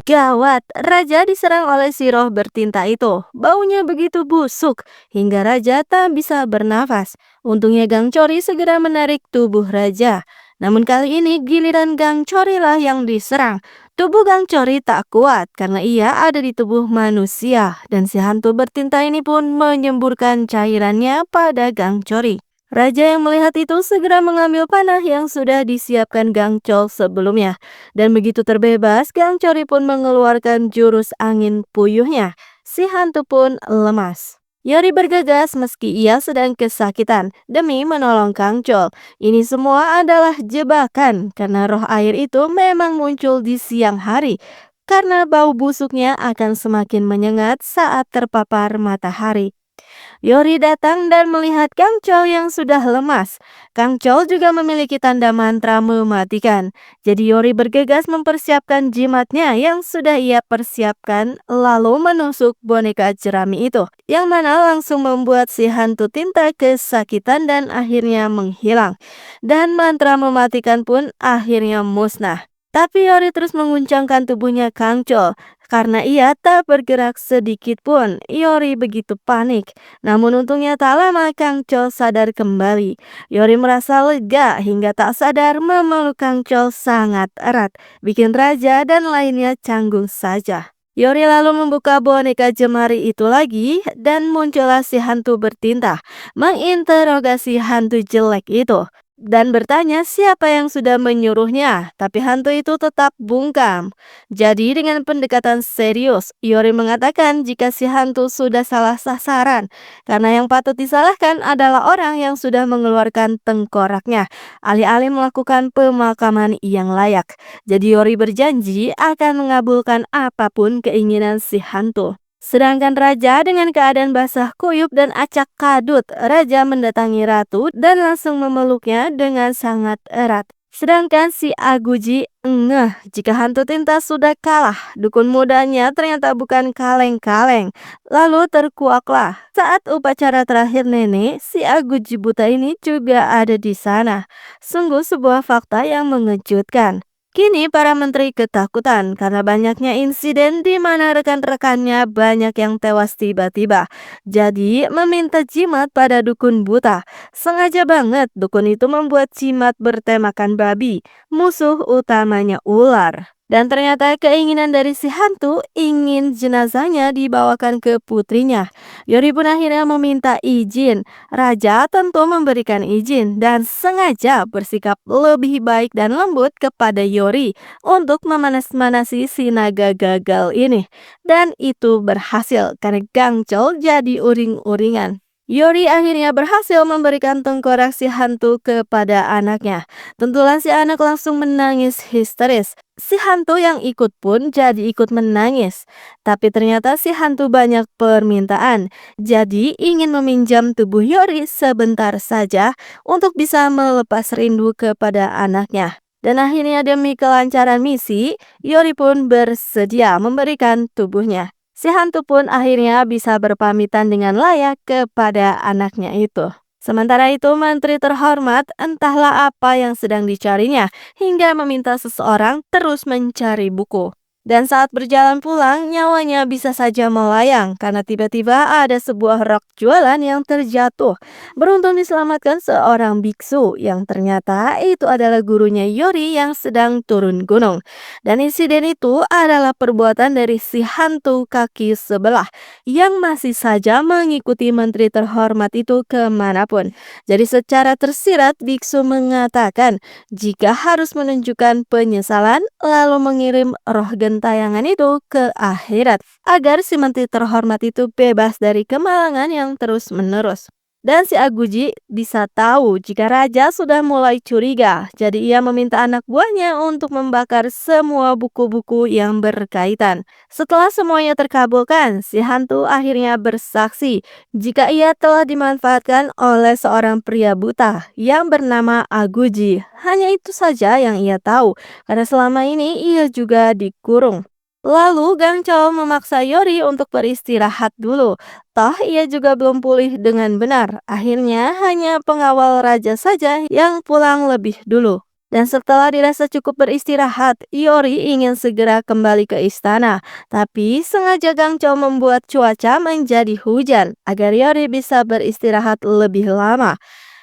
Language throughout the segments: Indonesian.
Gawat, raja diserang oleh si roh bertinta itu. Baunya begitu busuk hingga raja tak bisa bernafas. Untungnya Gang Chori segera menarik tubuh raja. Namun kali ini giliran Gang Chori lah yang diserang. Tubuh Gang Chori tak kuat karena ia ada di tubuh manusia dan si hantu bertinta ini pun menyemburkan cairannya pada Gang Chori. Raja yang melihat itu segera mengambil panah yang sudah disiapkan Gang Chol sebelumnya. Dan begitu terbebas, Gang Chori pun mengeluarkan jurus angin puyuhnya. Si hantu pun lemas. Yori bergegas meski ia sedang kesakitan demi menolong Kang Chol. Ini semua adalah jebakan karena roh air itu memang muncul di siang hari. Karena bau busuknya akan semakin menyengat saat terpapar matahari. Yori datang dan melihat Kang Chol yang sudah lemas. Kang Chol juga memiliki tanda mantra mematikan. Jadi Yori bergegas mempersiapkan jimatnya yang sudah ia persiapkan lalu menusuk boneka jerami itu. Yang mana langsung membuat si hantu tinta kesakitan dan akhirnya menghilang. Dan mantra mematikan pun akhirnya musnah. Tapi Yori terus menguncangkan tubuhnya Kang Chol. Karena ia tak bergerak sedikit pun, Yori begitu panik. Namun untungnya tak lama Kang Chol sadar kembali. Yori merasa lega hingga tak sadar memeluk Kang Chol sangat erat. Bikin raja dan lainnya canggung saja. Yori lalu membuka boneka jemari itu lagi dan muncullah si hantu bertinta. Menginterogasi hantu jelek itu. Dan bertanya siapa yang sudah menyuruhnya. Tapi hantu itu tetap bungkam. Jadi dengan pendekatan serius, Yori mengatakan jika si hantu sudah salah sasaran. Karena yang patut disalahkan adalah orang yang sudah mengeluarkan tengkoraknya, alih-alih melakukan pemakaman yang layak. Jadi Yori berjanji akan mengabulkan apapun keinginan si hantu. Sedangkan raja dengan keadaan basah kuyup dan acak kadut, raja mendatangi ratu dan langsung memeluknya dengan sangat erat. Sedangkan si Aguji ngeh jika hantu tinta sudah kalah. Dukun mudanya ternyata bukan kaleng-kaleng. Lalu terkuaklah. Saat upacara terakhir nenek, si Aguji buta ini juga ada di sana. Sungguh sebuah fakta yang mengejutkan. Kini para menteri ketakutan karena banyaknya insiden di mana rekan-rekannya banyak yang tewas tiba-tiba. Jadi meminta jimat pada dukun buta. Sengaja banget dukun itu membuat jimat bertemakan babi, musuh utamanya ular. Dan ternyata keinginan dari si hantu ingin jenazahnya dibawakan ke putrinya. Yori pun akhirnya meminta izin. Raja tentu memberikan izin dan sengaja bersikap lebih baik dan lembut kepada Yori untuk memanas-manasi si naga gagal ini. Dan itu berhasil karena Gangchol jadi uring-uringan. Yori akhirnya berhasil memberikan tengkorak si hantu kepada anaknya. Tentulah si anak langsung menangis histeris. Si hantu yang ikut pun jadi ikut menangis. Tapi ternyata si hantu banyak permintaan. Jadi ingin meminjam tubuh Yori sebentar saja untuk bisa melepas rindu kepada anaknya. Dan akhirnya demi kelancaran misi, Yori pun bersedia memberikan tubuhnya. Si hantu pun akhirnya bisa berpamitan dengan layak kepada anaknya itu. Sementara itu menteri terhormat entahlah apa yang sedang dicarinya hingga meminta seseorang terus mencari buku. Dan saat berjalan pulang, nyawanya bisa saja melayang karena tiba-tiba ada sebuah rak jualan yang terjatuh. Beruntung diselamatkan seorang biksu yang ternyata itu adalah gurunya Yori yang sedang turun gunung. Dan insiden itu adalah perbuatan dari si hantu kaki sebelah yang masih saja mengikuti menteri terhormat itu kemanapun. Jadi secara tersirat biksu mengatakan jika harus menunjukkan penyesalan lalu mengirim roh gentayangan itu ke akhirat agar si menteri terhormat itu bebas dari kemalangan yang terus-menerus. Dan si Aguji bisa tahu jika raja sudah mulai curiga. Jadi ia meminta anak buahnya untuk membakar semua buku-buku yang berkaitan. Setelah semuanya terkabulkan, si hantu akhirnya bersaksi jika ia telah dimanfaatkan oleh seorang pria buta yang bernama Aguji. Hanya itu saja yang ia tahu, karena selama ini ia juga dikurung. Lalu Gang Chol memaksa Yori untuk beristirahat dulu. Toh ia juga belum pulih dengan benar. Akhirnya hanya pengawal raja saja yang pulang lebih dulu. Dan setelah dirasa cukup beristirahat, Yori ingin segera kembali ke istana. Tapi sengaja Gangco membuat cuaca menjadi hujan agar Yori bisa beristirahat lebih lama.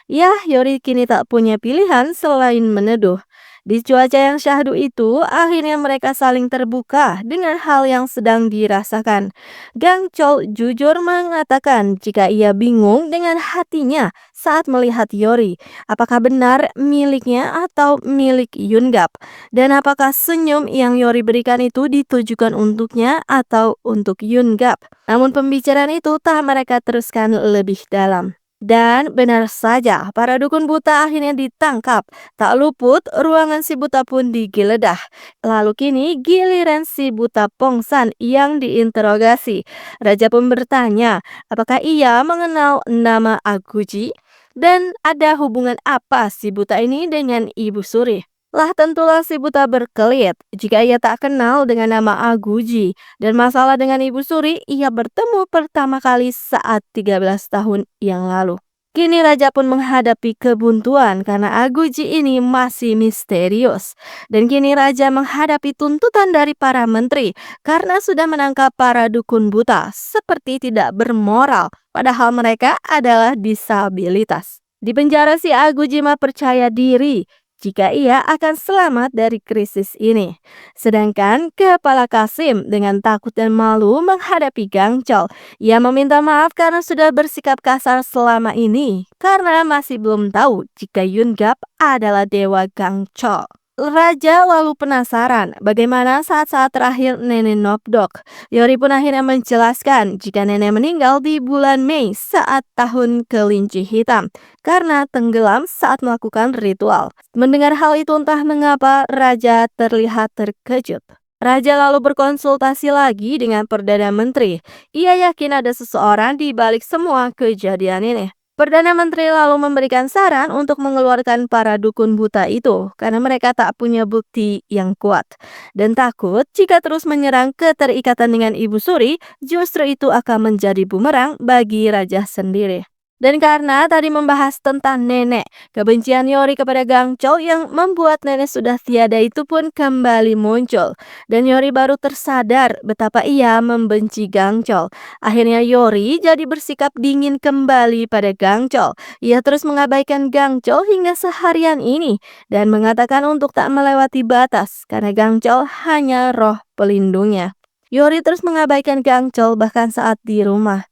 Ya, Yori kini tak punya pilihan selain meneduh. Di cuaca yang syahdu itu, akhirnya mereka saling terbuka dengan hal yang sedang dirasakan. Gang Chol jujur mengatakan jika ia bingung dengan hatinya saat melihat Yori. Apakah benar miliknya atau milik Yungap? Dan apakah senyum yang Yori berikan itu ditujukan untuknya atau untuk Yungap? Namun pembicaraan itu tak mereka teruskan lebih dalam. Dan benar saja, para dukun buta akhirnya ditangkap. Tak luput, ruangan si buta pun digeledah. Lalu kini giliran si buta Pongsan yang diinterogasi. Raja pun bertanya, apakah ia mengenal nama Aguji? Dan ada hubungan apa si buta ini dengan Ibu Suri? Lah tentulah si buta berkelit jika ia tak kenal dengan nama Aguji. Dan masalah dengan Ibu Suri, ia bertemu pertama kali saat 13 tahun yang lalu. Kini raja pun menghadapi kebuntuan karena Aguji ini masih misterius. Dan kini raja menghadapi tuntutan dari para menteri karena sudah menangkap para dukun buta seperti tidak bermoral, padahal mereka adalah disabilitas. Di penjara si Agujima percaya diri jika ia akan selamat dari krisis ini. Sedangkan Kepala Kasim dengan takut dan malu menghadapi Gangchol. Ia meminta maaf karena sudah bersikap kasar selama ini karena masih belum tahu jika Yungap adalah dewa Gangchol. Raja lalu penasaran bagaimana saat-saat terakhir Nenek Nopdok. Yori pun akhirnya menjelaskan jika nenek meninggal di bulan Mei saat tahun kelinci hitam karena tenggelam saat melakukan ritual. Mendengar hal itu entah mengapa Raja terlihat terkejut. Raja lalu berkonsultasi lagi dengan Perdana Menteri. Ia yakin ada seseorang di balik semua kejadian ini. Perdana Menteri lalu memberikan saran untuk mengeluarkan para dukun buta itu karena mereka tak punya bukti yang kuat. Dan takut jika terus menyerang keterikatan dengan Ibu Suri, justru itu akan menjadi bumerang bagi raja sendiri. Dan karena tadi membahas tentang nenek, kebencian Yori kepada Gangchol yang membuat nenek sudah tiada itu pun kembali muncul. Dan Yori baru tersadar betapa ia membenci Gangchol. Akhirnya Yori jadi bersikap dingin kembali pada Gangchol. Ia terus mengabaikan Gangchol hingga seharian ini dan mengatakan untuk tak melewati batas karena Gangchol hanya roh pelindungnya. Yori terus mengabaikan Gangchol bahkan saat di rumah.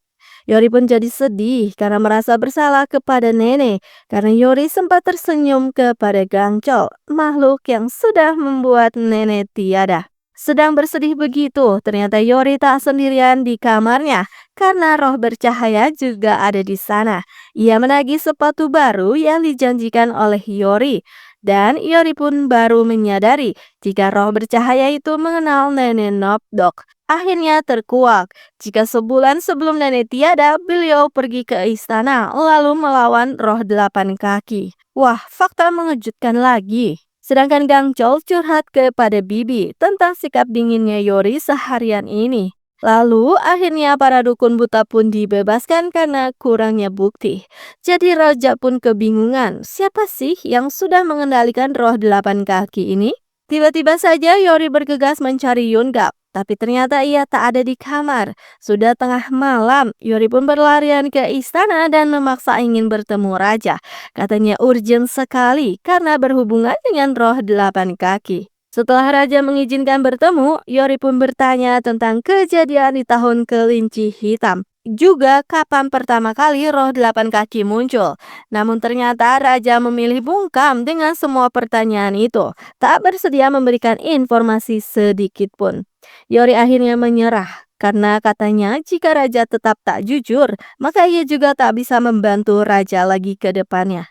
Yori pun jadi sedih karena merasa bersalah kepada nenek karena Yori sempat tersenyum kepada Gangchol, makhluk yang sudah membuat nenek tiada. Sedang bersedih begitu, ternyata Yori tak sendirian di kamarnya karena roh bercahaya juga ada di sana. Ia menagih sepatu baru yang dijanjikan oleh Yori. Dan Yori pun baru menyadari jika roh bercahaya itu mengenal nenek Nopdok. Akhirnya terkuak jika sebulan sebelum nenek tiada, beliau pergi ke istana lalu melawan roh 8 kaki. Wah, fakta mengejutkan lagi. Sedangkan Gangchol curhat kepada Bibi tentang sikap dinginnya Yori seharian ini. Lalu akhirnya para dukun buta pun dibebaskan karena kurangnya bukti. Jadi raja pun kebingungan, siapa sih yang sudah mengendalikan roh 8 kaki ini? Tiba-tiba saja Yori bergegas mencari Yungap, tapi ternyata ia tak ada di kamar. Sudah tengah malam, Yori pun berlarian ke istana dan memaksa ingin bertemu raja. Katanya urgent sekali karena berhubungan dengan roh 8 kaki. Setelah raja mengizinkan bertemu, Yori pun bertanya tentang kejadian di tahun kelinci hitam. Juga kapan pertama kali roh 8 kaki muncul. Namun ternyata raja memilih bungkam dengan semua pertanyaan itu. Tak bersedia memberikan informasi sedikit pun. Yori akhirnya menyerah. Karena katanya jika raja tetap tak jujur, maka ia juga tak bisa membantu raja lagi ke depannya.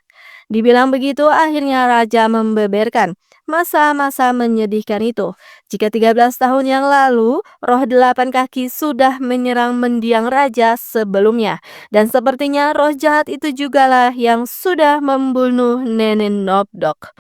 Dibilang begitu, akhirnya raja membeberkan masa-masa menyedihkan itu. Jika 13 tahun yang lalu, roh 8 kaki sudah menyerang mendiang raja sebelumnya. Dan sepertinya roh jahat itu jugalah yang sudah membunuh nenek Nopdok.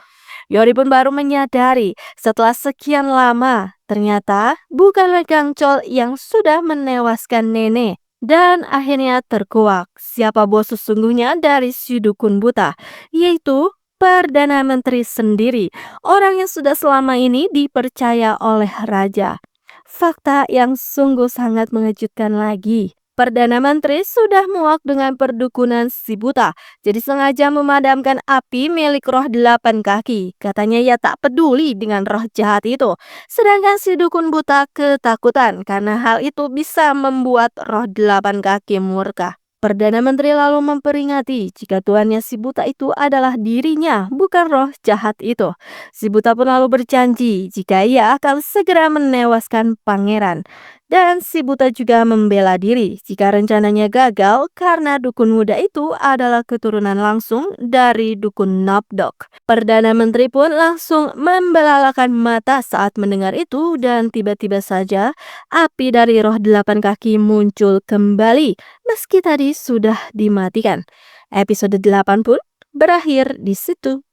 Yori pun baru menyadari setelah sekian lama, ternyata bukanlah Gangchol yang sudah menewaskan nenek. Dan akhirnya terkuak siapa bos sesungguhnya dari si dukun buta, yaitu Perdana Menteri sendiri, orang yang sudah selama ini dipercaya oleh raja. Fakta yang sungguh sangat mengejutkan lagi. Perdana Menteri sudah muak dengan perdukunan si buta, jadi sengaja memadamkan api milik roh delapan kaki. Katanya ia tak peduli dengan roh jahat itu. Sedangkan si dukun buta ketakutan karena hal itu bisa membuat roh delapan kaki murka. Perdana Menteri lalu memperingati jika tuannya si buta itu adalah dirinya, bukan roh jahat itu. Si buta pun lalu berjanji jika ia akan segera menewaskan pangeran. Dan si buta juga membela diri jika rencananya gagal karena dukun muda itu adalah keturunan langsung dari dukun Nabdok. Perdana Menteri pun langsung membelalakan mata saat mendengar itu dan tiba-tiba saja api dari roh delapan kaki muncul kembali meski tadi sudah dimatikan. Episode 8 pun berakhir di situ.